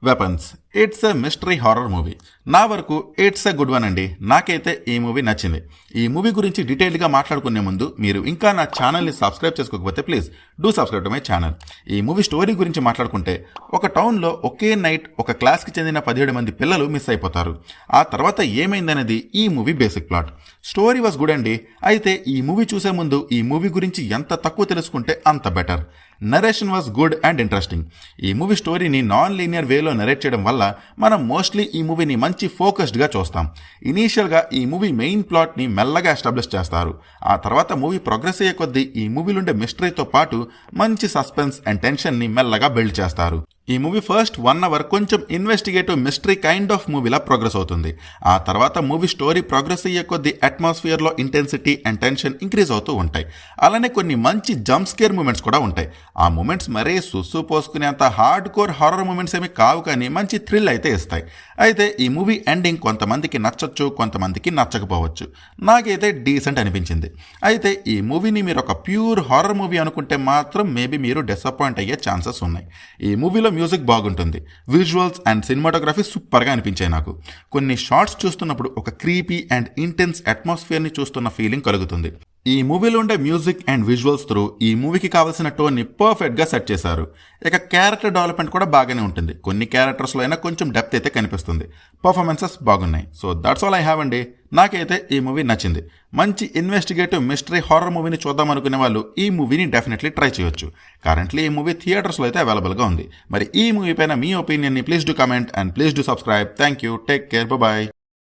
Weapons. It's a mystery horror movie. నా వరకు it's a good one అండి. నాకైతే ఈ మూవీ నచ్చింది. ఈ మూవీ గురించి డీటెయిల్గా మాట్లాడుకునే ముందు మీరు ఇంకా నా ఛానల్ని సబ్స్క్రైబ్ చేసుకోకపోతే please do subscribe to my channel. ఈ మూవీ స్టోరీ గురించి మాట్లాడుకుంటే, ఒక టౌన్లో ఒకే నైట్ ఒక క్లాస్కి చెందిన 17 మంది పిల్లలు మిస్ అయిపోతారు. ఆ తర్వాత ఏమైందనేది ఈ movie basic plot. Story was good అండి. అయితే ఈ మూవీ చూసే ముందు ఈ మూవీ గురించి ఎంత తక్కువ తెలుసుకుంటే అంత better. Narration was good and interesting. ఈ మూవీ స్టోరీని నాన్ లీనియర్ వేలో నరేట్ చేయడం వల్ల మనం మోస్ట్లీ ఈ మూవీని మంచి ఫోకస్డ్గా చూస్తాం. ఇనీషియల్గా ఈ మూవీ మెయిన్ ప్లాట్ని మెల్లగా ఎస్టాబ్లిష్ చేస్తారు. ఆ తర్వాత మూవీ ప్రోగ్రెస్ అయ్యే కొద్దీ ఈ మూవీలుండే మిస్టరీతో పాటు మంచి సస్పెన్స్ అండ్ టెన్షన్ని మెల్లగా బిల్డ్ చేస్తారు. ఈ మూవీ ఫస్ట్ 1 అవర్ కొంచెం ఇన్వెస్టిగేటివ్ మిస్టరీ కైండ్ ఆఫ్ మూవీలా ప్రోగ్రెస్ అవుతుంది. ఆ తర్వాత మూవీ స్టోరీ ప్రోగ్రెస్ అయ్యే కొద్దీ అట్మాస్ఫియర్లో ఇంటెన్సిటీ అండ్ టెన్షన్ ఇంక్రీజ్ అవుతూ ఉంటాయి. అలానే కొన్ని మంచి జంప్ స్కేర్ మూమెంట్స్ కూడా ఉంటాయి. ఆ మూమెంట్స్ మరీ సుస్సు పోసుకునేంత హార్డ్ కోర్ హారర్ మూమెంట్స్ ఏమి కావు, కానీ మంచి థ్రిల్ అయితే ఇస్తాయి. అయితే ఈ మూవీ ఎండింగ్ కొంతమందికి నచ్చచ్చు, కొంతమందికి నచ్చకపోవచ్చు. నాకైతే డీసెంట్ అనిపించింది. అయితే ఈ మూవీని మీరు ఒక ప్యూర్ హారర్ మూవీ అనుకుంటే మాత్రం మేబీ మీరు డిసప్పాయింట్ అయ్యే ఛాన్సెస్ ఉన్నాయి. ఈ మూవీలో మ్యూజిక్ బాగుంటుంది. విజువల్స్ అండ్ సినిమాటోగ్రఫీ సూపర్గా అనిపించాయి నాకు. కొన్ని షార్ట్స్ చూస్తున్నప్పుడు ఒక క్రీపీ అండ్ ఇంటెన్స్ అట్మాస్ఫియర్ని చూస్తున్న ఫీలింగ్ కలుగుతుంది. ఈ మూవీలో ఉండే మ్యూజిక్ అండ్ విజువల్స్ త్రూ ఈ మూవీకి కావాల్సిన టోన్ని పర్ఫెక్ట్గా సెట్ చేశారు. ఇక క్యారెక్టర్ డెవలప్మెంట్ కూడా బాగానే ఉంటుంది. కొన్ని క్యారెక్టర్స్లో అయినా కొంచెం డెప్త్ అయితే కనిపిస్తుంది. పర్ఫార్మెన్సెస్ బాగున్నాయి. So that's all I have అండి. నాకైతే ఈ మూవీ నచ్చింది. మంచి ఇన్వెస్టిగేటివ్ మిస్టరీ హారర్ మూవీని చూద్దాం అనుకునే వాళ్ళు ఈ మూవీని డెఫినెట్లీ ట్రై చేయొచ్చు. కరెంట్లీ ఈ మూవీ థియేటర్స్లో అయితే అవైలబుల్గా ఉంది. మరి ఈ మూవీ పైన మీ ఒపీనియన్ని please do comment and please do subscribe. Thank you. Take care. Bye.